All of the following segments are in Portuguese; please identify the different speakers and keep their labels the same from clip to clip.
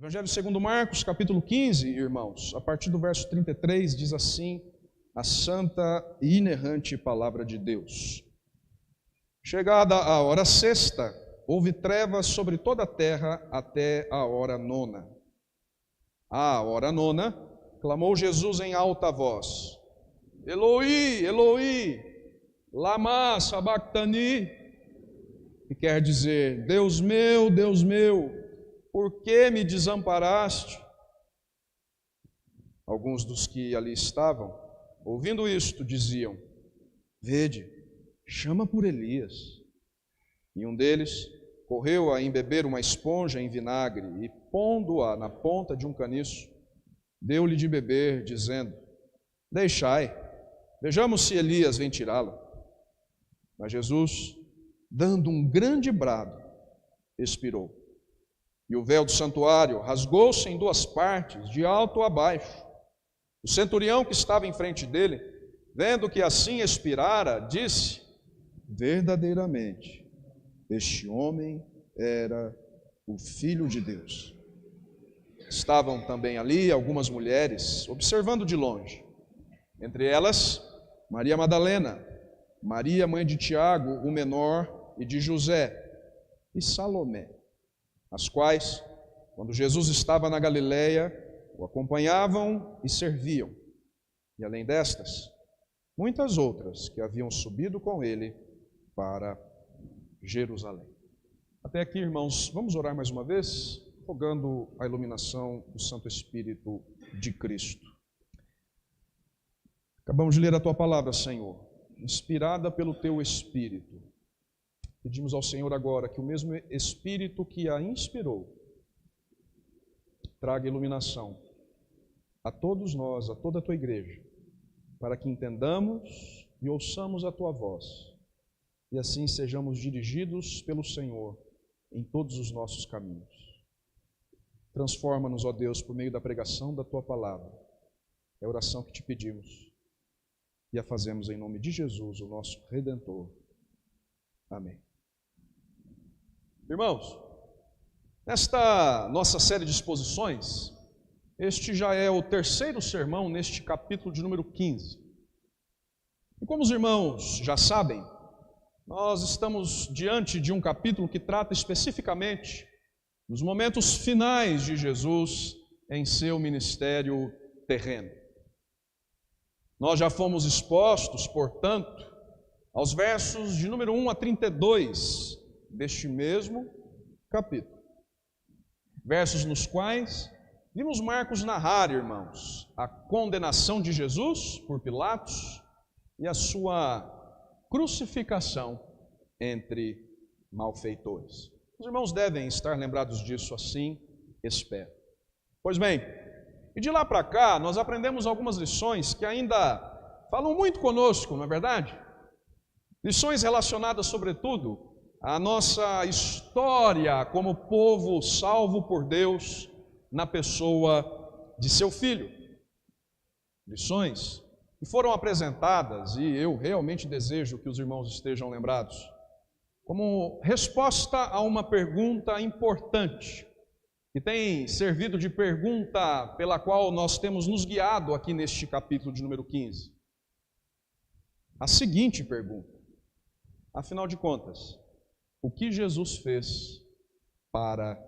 Speaker 1: Evangelho segundo Marcos, capítulo 15, irmãos, a partir do verso 33, diz assim a santa e inerrante palavra de Deus. Chegada a hora sexta, houve trevas sobre toda a terra até a hora nona. À hora nona, clamou Jesus em alta voz: Eloi, Eloi, lama sabactani, que quer dizer: Deus meu, por que me desamparaste? Alguns dos que ali estavam, ouvindo isto, diziam: Vede, chama por Elias. E um deles correu a embeber uma esponja em vinagre e, pondo-a na ponta de um caniço, deu-lhe de beber, dizendo: Deixai, vejamos se Elias vem tirá-lo. Mas Jesus, dando um grande brado, expirou. E o véu do santuário rasgou-se em duas partes, de alto a baixo. O centurião que estava em frente dele, vendo que assim expirara, disse: Verdadeiramente, este homem era o Filho de Deus. Estavam também ali algumas mulheres, observando de longe. Entre elas, Maria Madalena, Maria, mãe de Tiago, o menor, e de José, e Salomé, as quais, quando Jesus estava na Galileia, o acompanhavam e serviam. E além destas, muitas outras que haviam subido com ele para Jerusalém. Até aqui, irmãos, vamos orar mais uma vez, rogando a iluminação do Santo Espírito de Cristo. Acabamos de ler a Tua palavra, Senhor, inspirada pelo Teu Espírito. Pedimos ao Senhor agora que o mesmo Espírito que a inspirou traga iluminação a todos nós, a toda a Tua igreja, para que entendamos e ouçamos a Tua voz e assim sejamos dirigidos pelo Senhor em todos os nossos caminhos. Transforma-nos, ó Deus, por meio da pregação da Tua palavra. É a oração que Te pedimos e a fazemos em nome de Jesus, o nosso Redentor. Amém. Irmãos, nesta nossa série de exposições, este já é o terceiro sermão neste capítulo de número 15. E como os irmãos já sabem, nós estamos diante de um capítulo que trata especificamente dos momentos finais de Jesus em seu ministério terreno. Nós já fomos expostos, portanto, aos versos de número 1 a 32 deste mesmo capítulo. Versos nos quais vimos Marcos narrar, irmãos, a condenação de Jesus por Pilatos e a sua crucificação entre malfeitores. Os irmãos devem estar lembrados disso, assim espero. Pois bem, e de lá para cá nós aprendemos algumas lições que ainda falam muito conosco, não é verdade? Lições relacionadas, sobretudo, à nossa história como povo salvo por Deus na pessoa de seu Filho. Lições que foram apresentadas, e eu realmente desejo que os irmãos estejam lembrados, como resposta a uma pergunta importante, que tem servido de pergunta pela qual nós temos nos guiado aqui neste capítulo de número 15. A seguinte pergunta: afinal de contas, o que Jesus fez para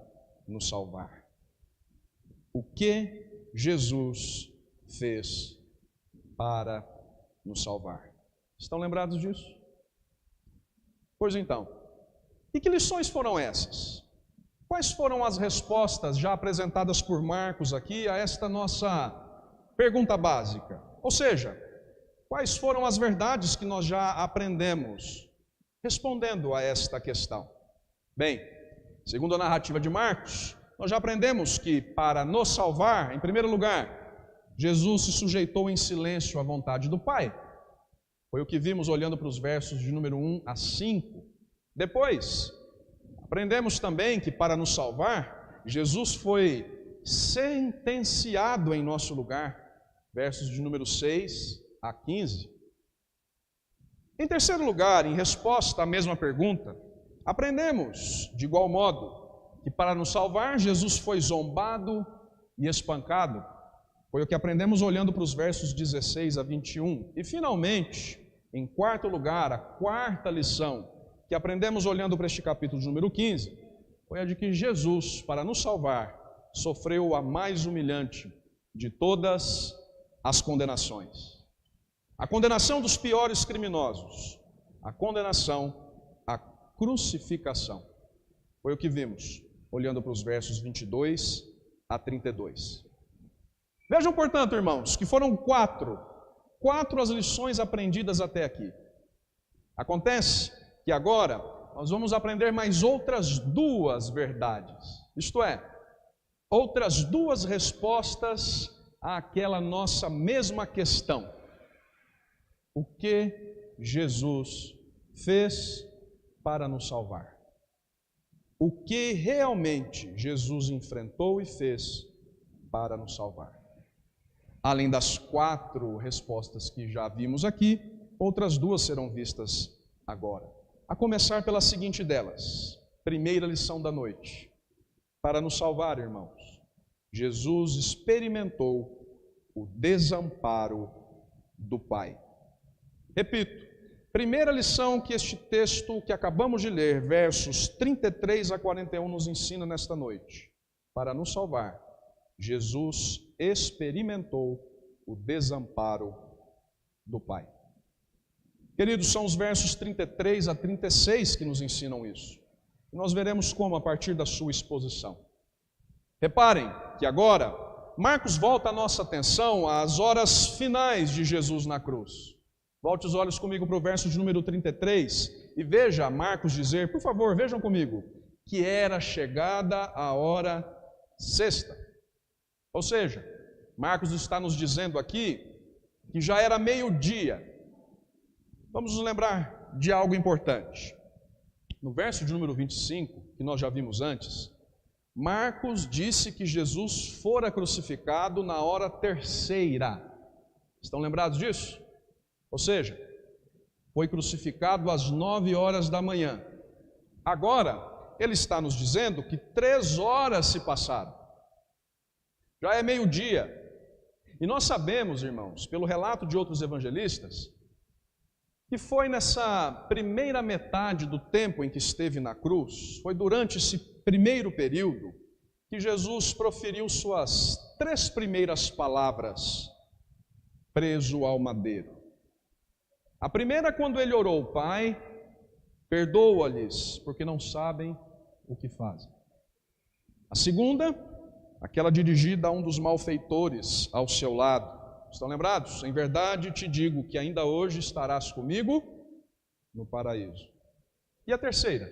Speaker 1: nos salvar? O que Jesus fez para nos salvar? Estão lembrados disso? Pois então, e que lições foram essas? Quais foram as respostas já apresentadas por Marcos aqui a esta nossa pergunta básica? Ou seja, quais foram as verdades que nós já aprendemos respondendo a esta questão? Bem, segundo a narrativa de Marcos, nós já aprendemos que para nos salvar, em primeiro lugar, Jesus se sujeitou em silêncio à vontade do Pai. Foi o que vimos olhando para os versos de número 1 a 5. Depois, aprendemos também que para nos salvar, Jesus foi sentenciado em nosso lugar. Versos de número 6 a 15. Em terceiro lugar, em resposta à mesma pergunta, aprendemos, de igual modo, que para nos salvar, Jesus foi zombado e espancado. Foi o que aprendemos olhando para os versos 16 a 21. E finalmente, em quarto lugar, a quarta lição que aprendemos olhando para este capítulo de número 15, foi a de que Jesus, para nos salvar, sofreu a mais humilhante de todas as condenações. A condenação dos piores criminosos, a condenação à crucificação. Foi o que vimos, olhando para os versos 22 a 32. Vejam, portanto, irmãos, que foram quatro as lições aprendidas até aqui. Acontece que agora nós vamos aprender mais outras duas verdades, isto é, outras duas respostas àquela nossa mesma questão. O que Jesus fez para nos salvar? O que realmente Jesus enfrentou e fez para nos salvar? Além das quatro respostas que já vimos aqui, outras duas serão vistas agora. A começar pela seguinte delas, primeira lição da noite. Para nos salvar, irmãos, Jesus experimentou o desamparo do Pai. Repito, primeira lição que este texto que acabamos de ler, versos 33 a 41, nos ensina nesta noite. Para nos salvar, Jesus experimentou o desamparo do Pai. Queridos, são os versos 33 a 36 que nos ensinam isso. E nós veremos como a partir da sua exposição. Reparem que agora Marcos volta a nossa atenção às horas finais de Jesus na cruz. Volte os olhos comigo para o verso de número 33 e veja Marcos dizer, por favor, vejam comigo, que era chegada a hora sexta. Ou seja, Marcos está nos dizendo aqui que já era meio-dia. Vamos nos lembrar de algo importante. No verso de número 25, que nós já vimos antes, Marcos disse que Jesus fora crucificado na hora terceira. Estão lembrados disso? Ou seja, foi crucificado às 9 horas da manhã. Agora, ele está nos dizendo que 3 horas se passaram. Já é meio-dia. E nós sabemos, irmãos, pelo relato de outros evangelistas, que foi nessa primeira metade do tempo em que esteve na cruz, foi durante esse primeiro período, que Jesus proferiu suas 3 primeiras palavras, preso ao madeiro. A primeira, quando ele orou, Pai, perdoa-lhes, porque não sabem o que fazem. A segunda, aquela dirigida a um dos malfeitores ao seu lado. Estão lembrados? Em verdade te digo que ainda hoje estarás comigo no paraíso. E a terceira?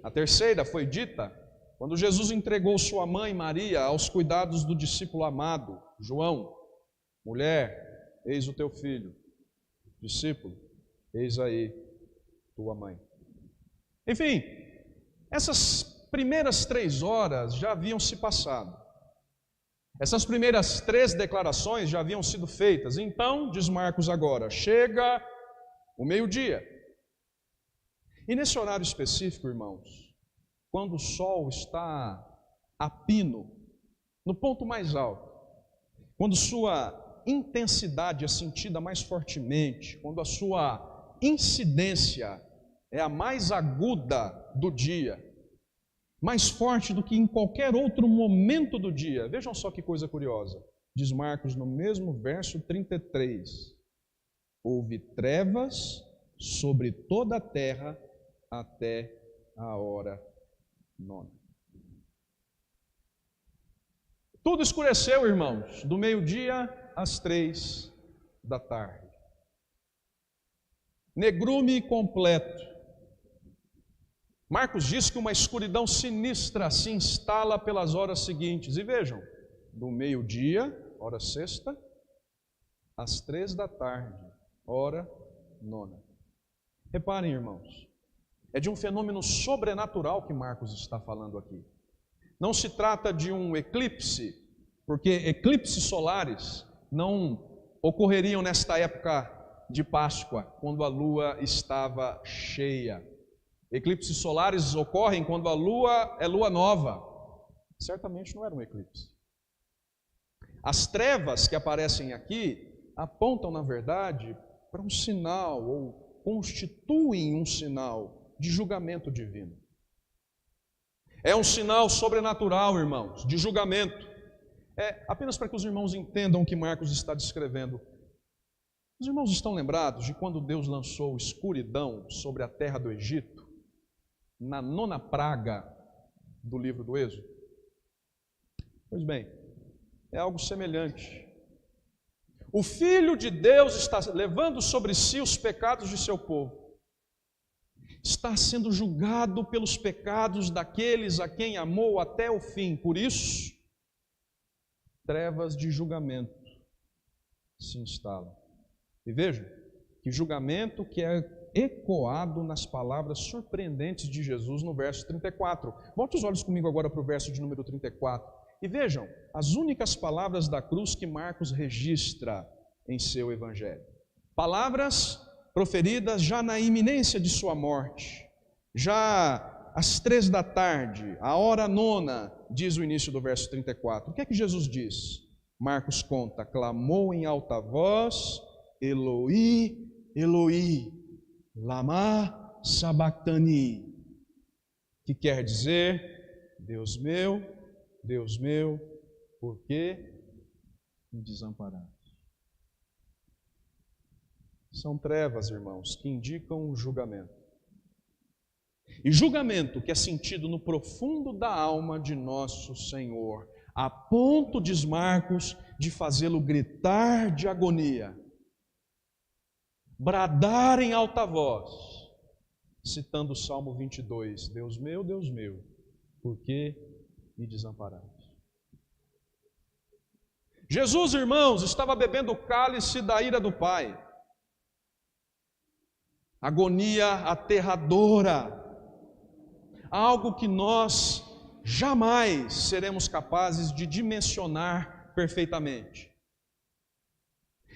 Speaker 1: A terceira foi dita quando Jesus entregou sua mãe Maria aos cuidados do discípulo amado, João. Mulher, eis o teu filho. Discípulo, eis aí tua mãe. Enfim, essas primeiras 3 horas já haviam se passado. Essas primeiras 3 declarações já haviam sido feitas. Então, diz Marcos agora, chega o meio-dia. E nesse horário específico, irmãos, quando o sol está a pino, no ponto mais alto, quando sua intensidade é sentida mais fortemente, quando a sua incidência é a mais aguda do dia, mais forte do que em qualquer outro momento do dia. Vejam só que coisa curiosa. Diz Marcos no mesmo verso 33. Houve trevas sobre toda a terra até a hora 9. Tudo escureceu, irmãos, do meio-dia às 3 da tarde. Negrume completo. Marcos diz que uma escuridão sinistra se instala pelas horas seguintes. E vejam, do meio-dia, hora sexta, às 3 da tarde, hora 9. Reparem, irmãos, é de um fenômeno sobrenatural que Marcos está falando aqui. Não se trata de um eclipse, porque eclipses solares não ocorreriam nesta época de Páscoa, quando a lua estava cheia. Eclipses solares ocorrem quando a lua é lua nova. Certamente não era um eclipse. As trevas que aparecem aqui apontam, na verdade, para um sinal, ou constituem um sinal de julgamento divino. É um sinal sobrenatural, irmãos, de julgamento. Apenas para que os irmãos entendam o que Marcos está descrevendo. Os irmãos estão lembrados de quando Deus lançou escuridão sobre a terra do Egito, na 9ª praga do livro do Êxodo? Pois bem, é algo semelhante. O Filho de Deus está levando sobre si os pecados de seu povo. Está sendo julgado pelos pecados daqueles a quem amou até o fim. Por isso, trevas de julgamento se instalam. E vejam, que julgamento que é ecoado nas palavras surpreendentes de Jesus no verso 34. Volte os olhos comigo agora para o verso de número 34. E vejam, as únicas palavras da cruz que Marcos registra em seu evangelho. Palavras proferidas já na iminência de sua morte. Já às 3 da tarde, a hora 9, diz o início do verso 34. O que é que Jesus diz? Marcos conta, clamou em alta voz, Eloi, Eloi, lama sabachthani, que quer dizer, Deus meu, por que me desamparaste? São trevas, irmãos, que indicam o julgamento. E julgamento que é sentido no profundo da alma de nosso Senhor, a ponto, diz Marcos, de fazê-lo gritar de agonia, bradar em alta voz, citando o Salmo 22, Deus meu, por que me desamparaste? Jesus, irmãos, estava bebendo o cálice da ira do Pai. Agonia aterradora, algo que nós jamais seremos capazes de dimensionar perfeitamente.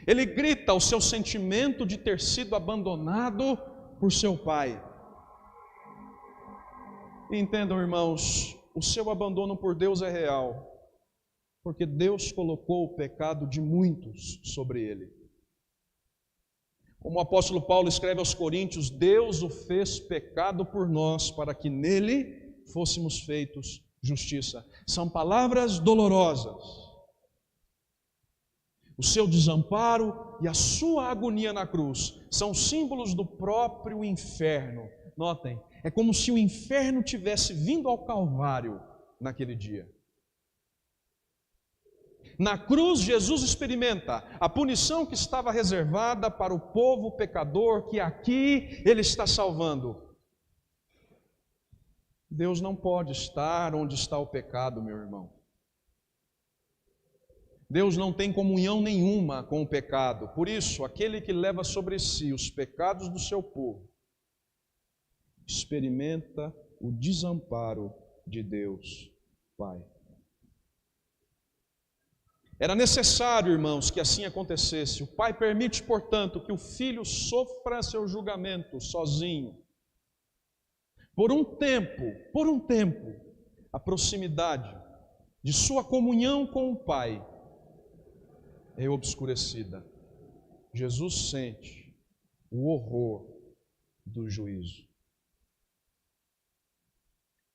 Speaker 1: Ele grita o seu sentimento de ter sido abandonado por seu pai. E entendam, irmãos, o seu abandono por Deus é real, porque Deus colocou o pecado de muitos sobre ele. Como o apóstolo Paulo escreve aos Coríntios, Deus o fez pecado por nós, para que nele fôssemos feitos justiça. São palavras dolorosas. O seu desamparo e a sua agonia na cruz são símbolos do próprio inferno. Notem, é como se o inferno tivesse vindo ao Calvário naquele dia. Na cruz, Jesus experimenta a punição que estava reservada para o povo pecador que aqui Ele está salvando. Deus não pode estar onde está o pecado, meu irmão. Deus não tem comunhão nenhuma com o pecado. Por isso, aquele que leva sobre si os pecados do seu povo, experimenta o desamparo de Deus Pai. Era necessário, irmãos, que assim acontecesse. O Pai permite, portanto, que o Filho sofra seu julgamento sozinho. Por um tempo, a proximidade de sua comunhão com o Pai é obscurecida. Jesus sente o horror do juízo.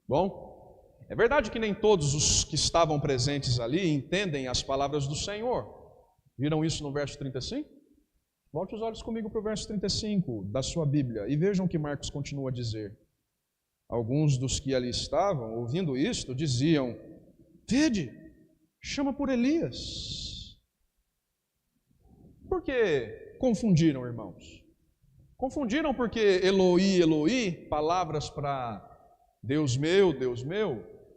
Speaker 1: Bom, é verdade que nem todos os que estavam presentes ali entendem as palavras do Senhor. Viram isso no verso 35? Volte os olhos comigo para o verso 35 da sua Bíblia e vejam o que Marcos continua a dizer. Alguns dos que ali estavam, ouvindo isto, diziam, vede, chama por Elias. Por que confundiram, irmãos? Confundiram porque Eloi, Eloi, palavras para Deus meu,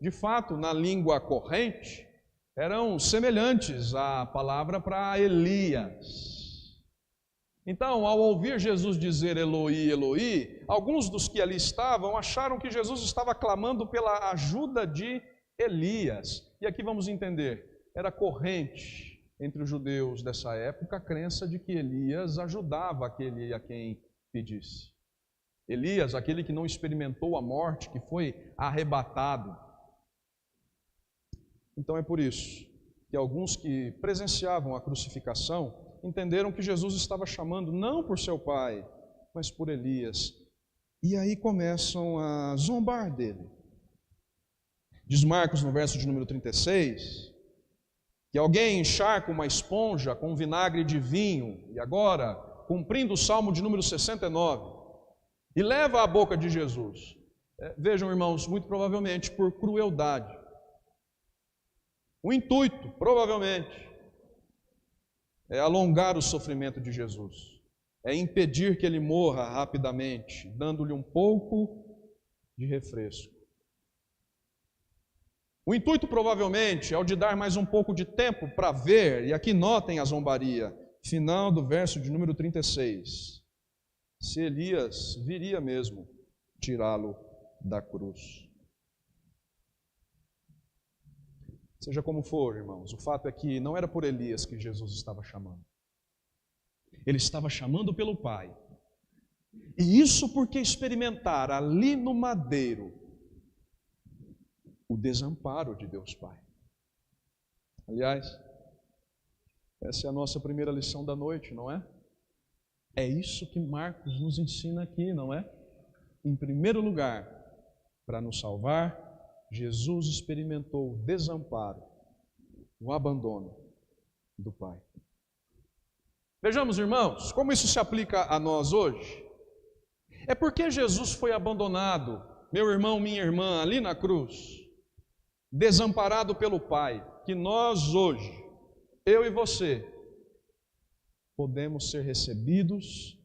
Speaker 1: de fato, na língua corrente, eram semelhantes à palavra para Elias. Então, ao ouvir Jesus dizer Eloi, Eloi, alguns dos que ali estavam acharam que Jesus estava clamando pela ajuda de Elias. E aqui vamos entender, era corrente entre os judeus dessa época a crença de que Elias ajudava aquele a quem pedisse. Elias, aquele que não experimentou a morte, que foi arrebatado. Então é por isso que alguns que presenciavam a crucificação entenderam que Jesus estava chamando não por seu pai, mas por Elias. E aí começam a zombar dele. Diz Marcos no verso de número 36, que alguém encharca uma esponja com vinagre de vinho, e agora, cumprindo o Salmo de número 69, e leva à boca de Jesus. Vejam, irmãos, muito provavelmente por crueldade. O intuito, provavelmente, é alongar o sofrimento de Jesus, é impedir que ele morra rapidamente, dando-lhe um pouco de refresco. O intuito, provavelmente, é o de dar mais um pouco de tempo para ver, e aqui notem a zombaria, final do verso de número 36, se Elias viria mesmo tirá-lo da cruz. Seja como for, irmãos, o fato é que não era por Elias que Jesus estava chamando. Ele estava chamando pelo Pai. E isso porque experimentar ali no madeiro o desamparo de Deus Pai. Aliás, essa é a nossa primeira lição da noite, não é? É isso que Marcos nos ensina aqui, não é? Em primeiro lugar, para nos salvar, Jesus experimentou o desamparo, o abandono do Pai. Vejamos, irmãos, como isso se aplica a nós hoje. É porque Jesus foi abandonado, meu irmão, minha irmã, ali na cruz, desamparado pelo Pai, que nós hoje, eu e você, podemos ser recebidos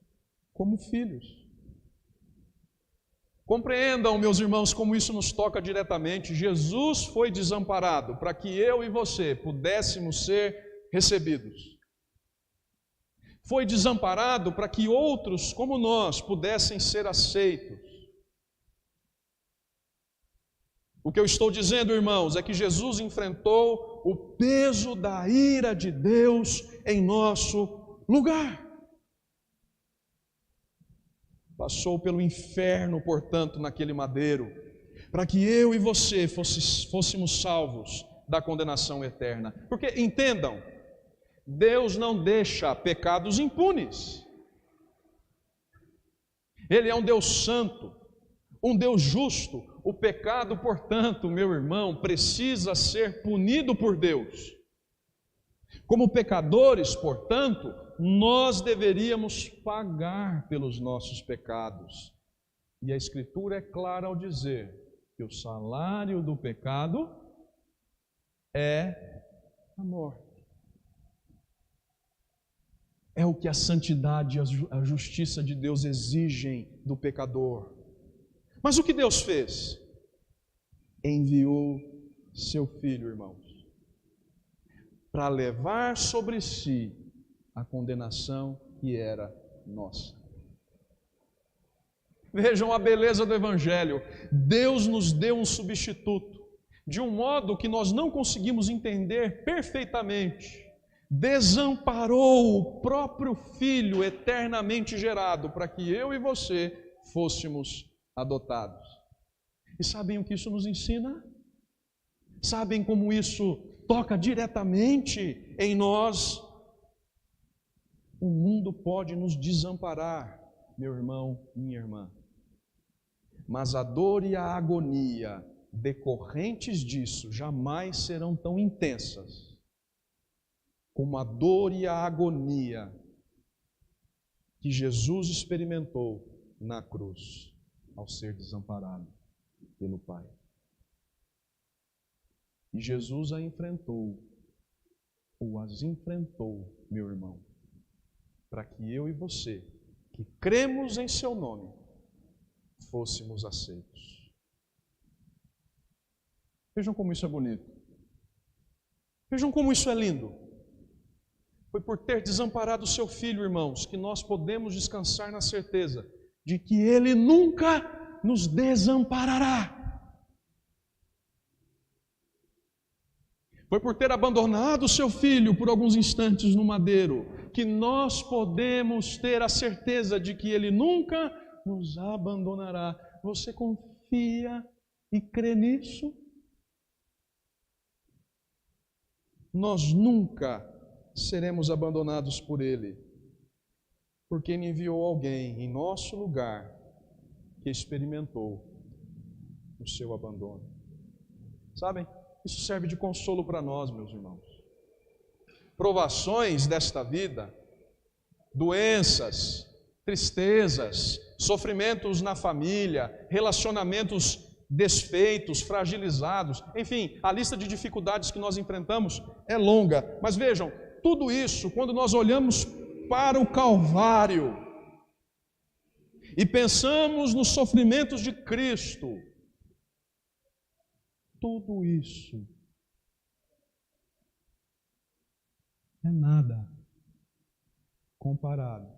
Speaker 1: como filhos. Compreendam, meus irmãos, como isso nos toca diretamente. Jesus foi desamparado para que eu e você pudéssemos ser recebidos. Foi desamparado para que outros como nós pudessem ser aceitos. O que eu estou dizendo, irmãos, é que Jesus enfrentou o peso da ira de Deus em nosso lugar. Passou pelo inferno, portanto, naquele madeiro, para que eu e você fôssemos salvos da condenação eterna. Porque, entendam, Deus não deixa pecados impunes. Ele é um Deus santo, um Deus justo. O pecado, portanto, meu irmão, precisa ser punido por Deus. Como pecadores, portanto, nós deveríamos pagar pelos nossos pecados. E a Escritura é clara ao dizer que o salário do pecado é a morte. É o que a santidade e a justiça de Deus exigem do pecador. Mas o que Deus fez? Enviou seu Filho, irmãos, para levar sobre si a condenação que era nossa. Vejam a beleza do Evangelho. Deus nos deu um substituto, de um modo que nós não conseguimos entender perfeitamente. Desamparou o próprio Filho eternamente gerado, para que eu e você fôssemos adotados. E sabem o que isso nos ensina? Sabem como isso toca diretamente em nós? O mundo pode nos desamparar, meu irmão, minha irmã, mas a dor e a agonia decorrentes disso jamais serão tão intensas como a dor e a agonia que Jesus experimentou na cruz ao ser desamparado pelo Pai. E Jesus a enfrentou, ou as enfrentou, meu irmão, para que eu e você, que cremos em seu nome, fôssemos aceitos. Vejam como isso é bonito. Vejam como isso é lindo. Foi por ter desamparado o seu Filho, irmãos, que nós podemos descansar na certeza de que Ele nunca nos desamparará. Foi por ter abandonado o seu Filho por alguns instantes no madeiro que nós podemos ter a certeza de que Ele nunca nos abandonará. Você confia e crê nisso? Nós nunca seremos abandonados por Ele, porque Ele enviou alguém em nosso lugar que experimentou o seu abandono. Sabem? Isso serve de consolo para nós, meus irmãos. Provações desta vida, doenças, tristezas, sofrimentos na família, relacionamentos desfeitos, fragilizados, enfim, a lista de dificuldades que nós enfrentamos é longa. Mas vejam, tudo isso, quando nós olhamos para o Calvário e pensamos nos sofrimentos de Cristo, tudo isso é nada comparado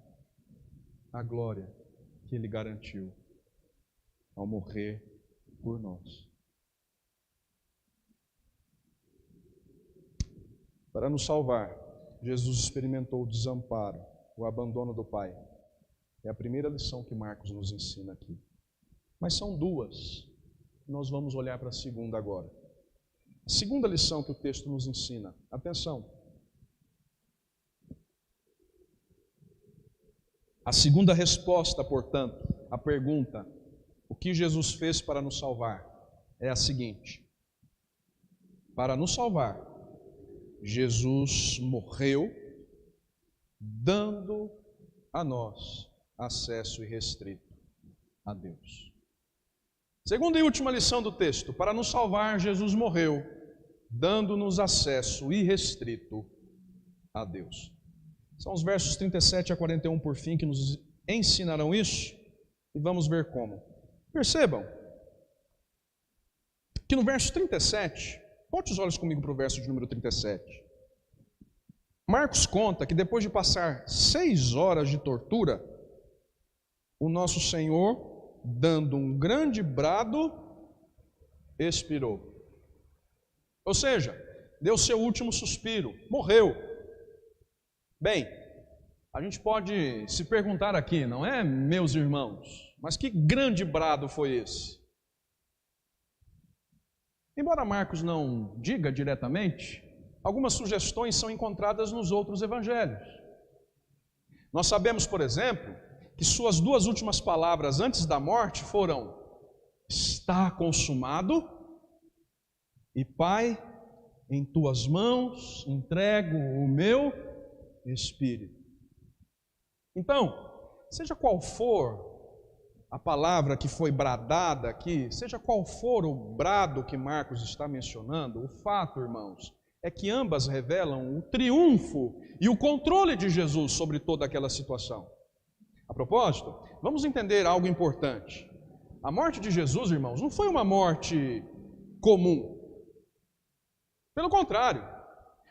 Speaker 1: à glória que Ele garantiu ao morrer por nós. Para nos salvar, Jesus experimentou o desamparo, o abandono do Pai. É a primeira lição que Marcos nos ensina aqui. Mas são duas. Nós vamos olhar para a segunda agora. A segunda lição que o texto nos ensina. Atenção. A segunda resposta, portanto, à pergunta: o que Jesus fez para nos salvar? É a seguinte: para nos salvar, Jesus morreu, dando a nós acesso irrestrito a Deus. Segunda e última lição do texto: para nos salvar, Jesus morreu, dando-nos acesso irrestrito a Deus. São os versos 37 a 41 por fim que nos ensinarão isso, e vamos ver como. Percebam que no verso 37, volte os olhos comigo para o verso de número 37. Marcos conta que depois de passar 6 horas de tortura, o nosso Senhor, dando um grande brado, expirou. Ou seja, deu seu último suspiro, morreu. Bem, a gente pode se perguntar aqui, não é, meus irmãos, mas que grande brado foi esse? Embora Marcos não diga diretamente, algumas sugestões são encontradas nos outros evangelhos. Nós sabemos, por exemplo, que suas duas últimas palavras antes da morte foram: está consumado, e Pai, em tuas mãos entrego o meu espírito. Então, seja qual for a palavra que foi bradada aqui, seja qual for o brado que Marcos está mencionando, o fato, irmãos, é que ambas revelam o triunfo e o controle de Jesus sobre toda aquela situação. A propósito, vamos entender algo importante. A morte de Jesus, irmãos, não foi uma morte comum. Pelo contrário,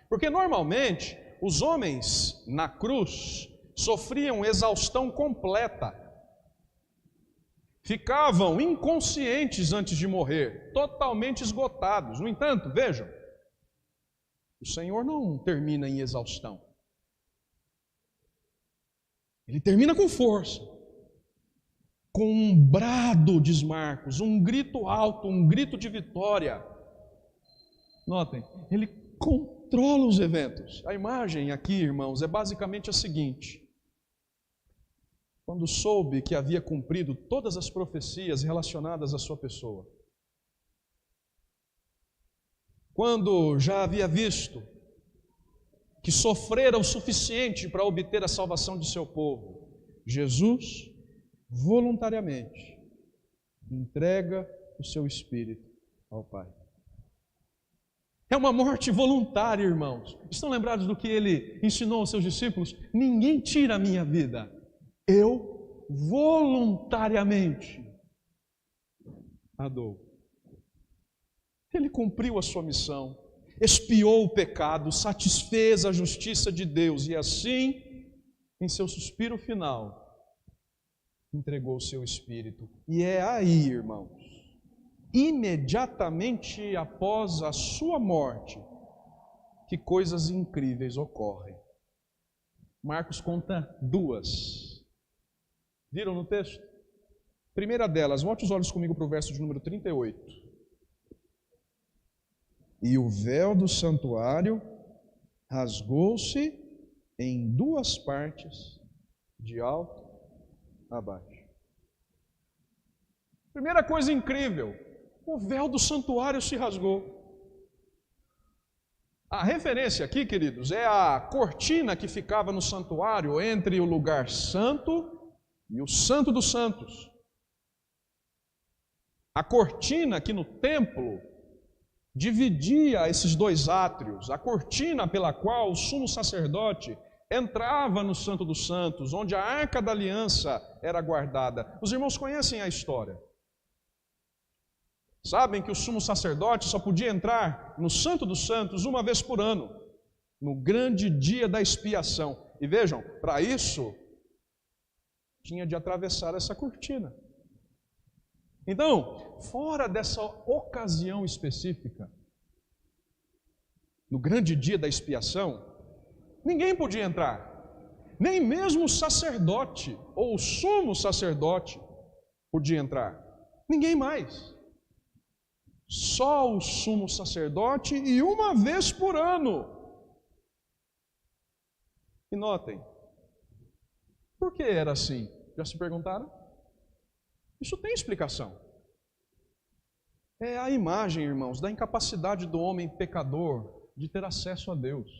Speaker 1: porque normalmente os homens na cruz sofriam exaustão completa. Ficavam inconscientes antes de morrer, totalmente esgotados. No entanto, vejam, o Senhor não termina em exaustão. Ele termina com força, com um brado, diz Marcos, um grito alto, um grito de vitória. Notem, ele controla os eventos. A imagem aqui, irmãos, é basicamente a seguinte: quando soube que havia cumprido todas as profecias relacionadas à sua pessoa, quando já havia visto que sofrera o suficiente para obter a salvação de seu povo, Jesus voluntariamente entrega o seu espírito ao Pai. É uma morte voluntária, irmãos. Estão lembrados do que ele ensinou aos seus discípulos? Ninguém tira a minha vida. Eu voluntariamente a dou. Ele cumpriu a sua missão, expiou o pecado, satisfez a justiça de Deus e assim, em seu suspiro final, entregou o seu espírito. E é aí, irmãos, imediatamente após a sua morte, que coisas incríveis ocorrem. Marcos conta duas. Viram no texto? Primeira delas, volte os olhos comigo para o verso de número 38. E o véu do santuário rasgou-se em duas partes, de alto a baixo. Primeira coisa incrível, o véu do santuário se rasgou. A referência aqui, queridos, é a cortina que ficava no santuário entre o lugar santo e o santo dos santos. A cortina que no templo dividia esses dois átrios, a cortina pela qual o sumo sacerdote entrava no Santo dos Santos, onde a Arca da Aliança era guardada. Os irmãos conhecem a história. Sabem que o sumo sacerdote só podia entrar no Santo dos Santos uma vez por ano, no grande dia da expiação. E vejam, para isso, tinha de atravessar essa cortina. Então, fora dessa ocasião específica, no grande dia da expiação, ninguém podia entrar, nem mesmo o sacerdote ou o sumo sacerdote podia entrar, ninguém mais. Só o sumo sacerdote e uma vez por ano. E notem, por que era assim? Já se perguntaram? Isso tem explicação. É a imagem, irmãos, da incapacidade do homem pecador de ter acesso a Deus.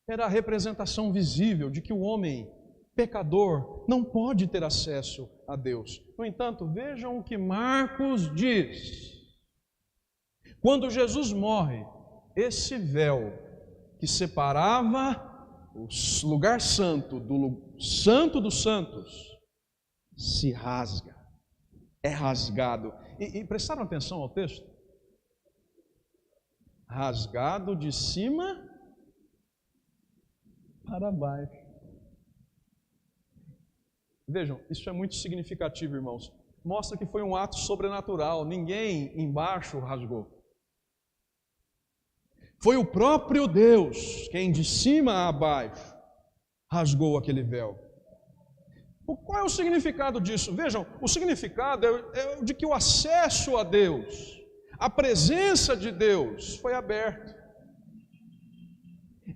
Speaker 1: Era a representação visível de que o homem pecador não pode ter acesso a Deus. No entanto, vejam o que Marcos diz. Quando Jesus morre, esse véu que separava o lugar santo do santo dos santos se rasga, é rasgado. E prestaram atenção ao texto? Rasgado de cima para baixo. Vejam, isso é muito significativo, irmãos. Mostra que foi um ato sobrenatural, ninguém embaixo rasgou. Foi o próprio Deus quem de cima a baixo rasgou aquele véu. Qual é o significado disso? Vejam, o significado é o de que o acesso a Deus, a presença de Deus foi aberto.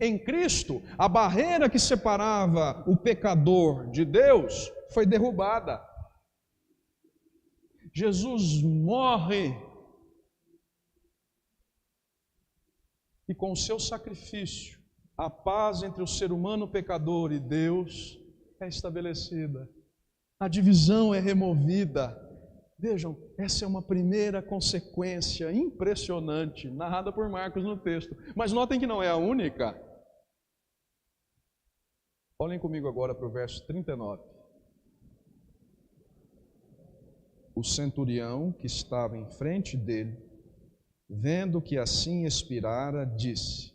Speaker 1: Em Cristo, a barreira que separava o pecador de Deus foi derrubada. Jesus morre e com o seu sacrifício, a paz entre o ser humano pecador e Deus é estabelecida. A divisão é removida. Vejam, essa é uma primeira consequência impressionante, narrada por Marcos no texto. Mas notem que não é a única. Olhem comigo agora para o verso 39. O centurião que estava em frente dele, vendo que assim expirara, disse: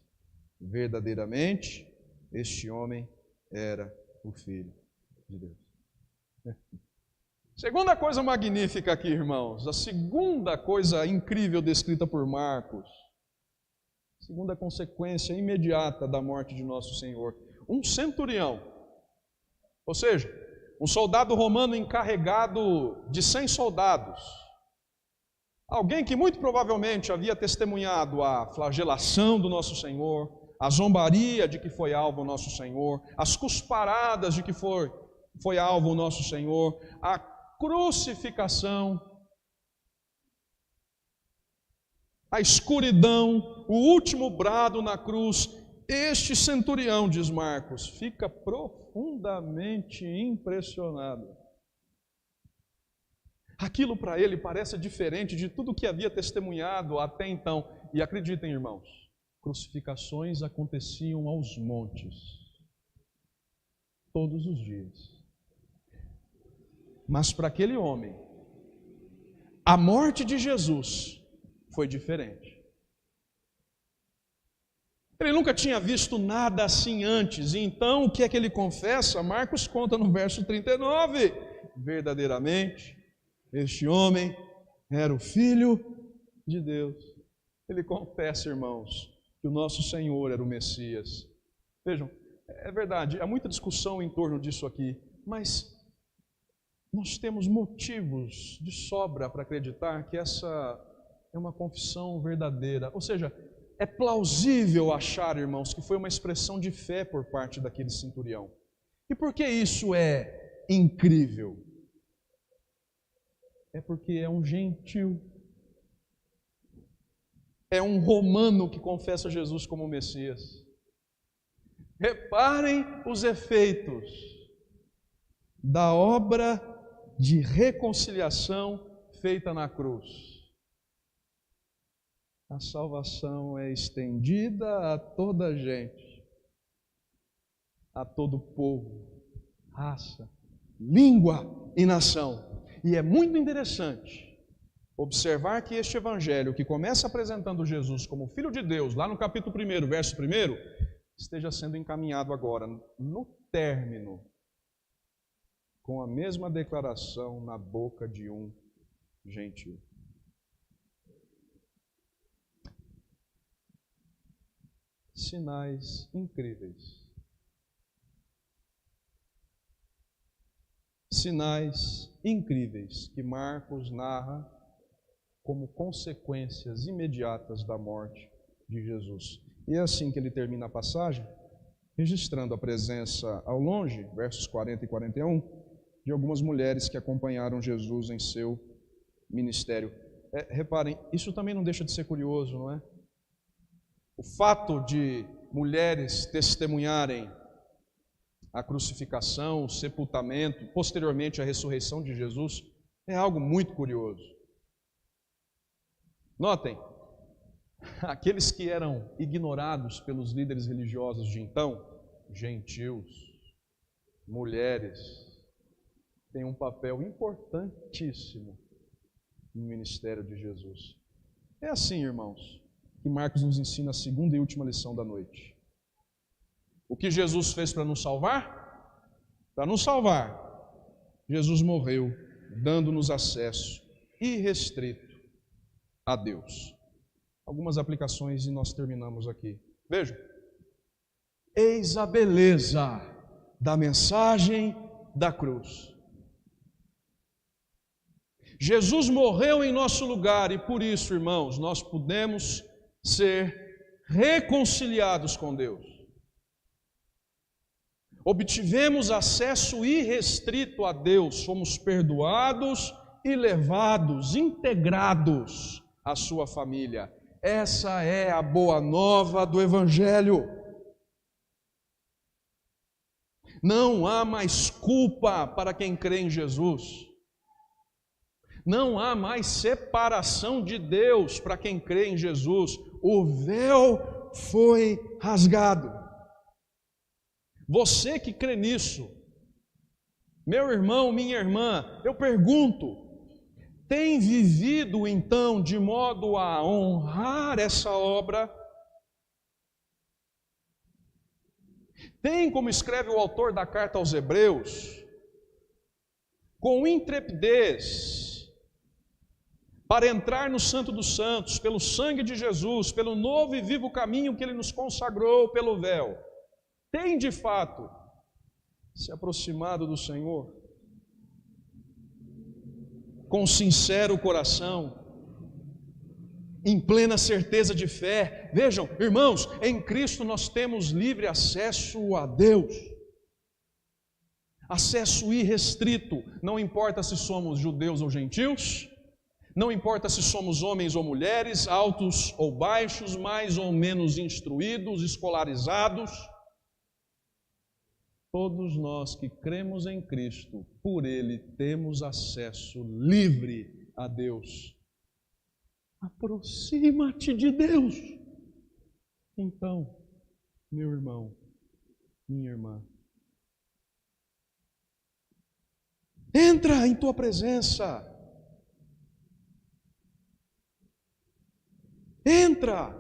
Speaker 1: verdadeiramente, este homem era o Filho de Deus. Segunda coisa magnífica aqui, irmãos, a segunda coisa incrível descrita por Marcos, segunda consequência imediata da morte de nosso Senhor, um centurião, ou seja, um soldado romano encarregado de 100 soldados, alguém que muito provavelmente havia testemunhado a flagelação do nosso Senhor, a zombaria de que foi alvo o nosso Senhor, as cusparadas de que foi alvo o nosso Senhor, a crucificação, a escuridão, o último brado na cruz. Este centurião, diz Marcos, fica profundamente impressionado. Aquilo para ele parece diferente de tudo que havia testemunhado até então. E acreditem, irmãos, crucificações aconteciam aos montes, todos os dias. Mas para aquele homem, a morte de Jesus foi diferente. Ele nunca tinha visto nada assim antes, e então o que é que ele confessa? Marcos conta no verso 39, verdadeiramente, este homem era o Filho de Deus. Ele confessa, irmãos, que o nosso Senhor era o Messias. Vejam, é verdade, há muita discussão em torno disso aqui, Mas nós temos motivos de sobra para acreditar que essa é uma confissão verdadeira. Ou seja, é plausível achar, irmãos, que foi uma expressão de fé por parte daquele centurião. E por que isso é incrível? É porque é um gentil. É um romano que confessa Jesus como Messias. Reparem os efeitos da obra de reconciliação feita na cruz. A salvação é estendida a toda a gente, a todo povo, raça, língua e nação. E é muito interessante observar que este evangelho, que começa apresentando Jesus como Filho de Deus, lá no capítulo 1, verso 1, esteja sendo encaminhado agora, no término, com a mesma declaração na boca de um gentil. Sinais incríveis. Sinais incríveis que Marcos narra como consequências imediatas da morte de Jesus. E é assim que ele termina a passagem, registrando a presença ao longe, versos 40 e 41, de algumas mulheres que acompanharam Jesus em seu ministério. Reparem, isso também não deixa de ser curioso, não é? O fato de mulheres testemunharem a crucificação, o sepultamento, posteriormente a ressurreição de Jesus, é algo muito curioso. Notem, aqueles que eram ignorados pelos líderes religiosos de então, gentios, mulheres, têm um papel importantíssimo no ministério de Jesus. É assim, irmãos, que Marcos nos ensina a segunda e última lição da noite. O que Jesus fez para nos salvar? Para nos salvar, Jesus morreu, dando-nos acesso irrestrito a Deus. Algumas aplicações e nós terminamos aqui. Vejam. Eis a beleza da mensagem da cruz. Jesus morreu em nosso lugar e por isso, irmãos, nós podemos ser reconciliados com Deus. Obtivemos acesso irrestrito a Deus, fomos perdoados e levados, integrados à sua família. Essa é a boa nova do Evangelho. Não há mais culpa para quem crê em Jesus. Não há mais separação de Deus para quem crê em Jesus. O véu foi rasgado. Você que crê nisso, meu irmão, minha irmã, eu pergunto, tem vivido então de modo a honrar essa obra? Tem, como escreve o autor da carta aos Hebreus, com intrepidez, para entrar no Santo dos Santos, pelo sangue de Jesus, pelo novo e vivo caminho que Ele nos consagrou pelo véu, tem de fato se aproximado do Senhor com sincero coração, em plena certeza de fé? Vejam, irmãos, em Cristo nós temos livre acesso a Deus, acesso irrestrito, não importa se somos judeus ou gentios, não importa se somos homens ou mulheres, altos ou baixos, mais ou menos instruídos, escolarizados. Todos nós que cremos em Cristo, por Ele temos acesso livre a Deus. Aproxima-te de Deus. Então, meu irmão, minha irmã, entra em tua presença. Entra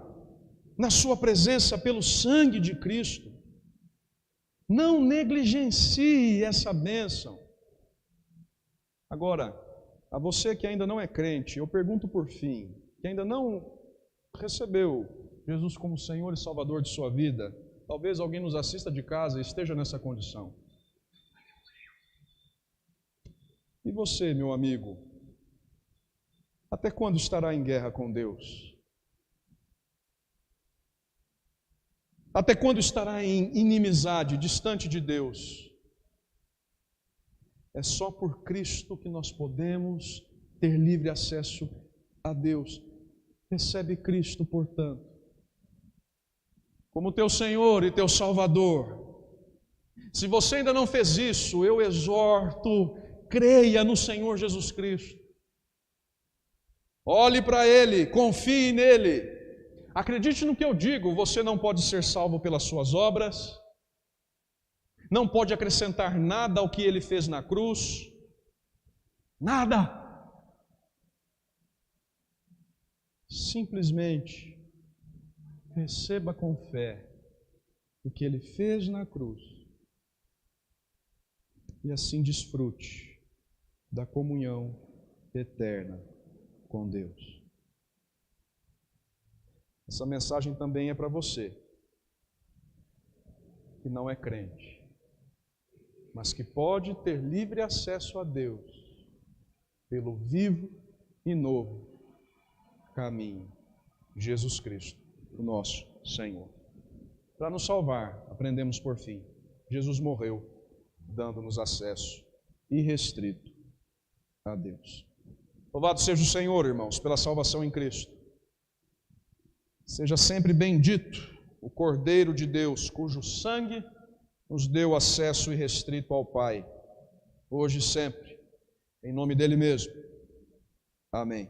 Speaker 1: na sua presença pelo sangue de Cristo. Não negligencie essa bênção. Agora, a você que ainda não é crente, eu pergunto por fim, que ainda não recebeu Jesus como Senhor e Salvador de sua vida, talvez alguém nos assista de casa e esteja nessa condição. E você, meu amigo, até quando estará em guerra com Deus? Até quando estará em inimizade, distante de Deus? É só por Cristo que nós podemos ter livre acesso a Deus. Recebe Cristo, portanto, como teu Senhor e teu Salvador. Se você ainda não fez isso, eu exorto, creia no Senhor Jesus Cristo. Olhe para Ele, confie nele. Acredite no que eu digo, você não pode ser salvo pelas suas obras, não pode acrescentar nada ao que Ele fez na cruz, nada. Simplesmente receba com fé o que Ele fez na cruz e assim desfrute da comunhão eterna com Deus. Essa mensagem também é para você que não é crente, mas que pode ter livre acesso a Deus pelo vivo e novo caminho, Jesus Cristo, o nosso Senhor. Para nos salvar, aprendemos por fim, Jesus morreu, dando-nos acesso irrestrito a Deus. Louvado seja o Senhor, irmãos, pela salvação em Cristo. Seja sempre bendito o Cordeiro de Deus, cujo sangue nos deu acesso irrestrito ao Pai, hoje e sempre, em nome dele mesmo. Amém.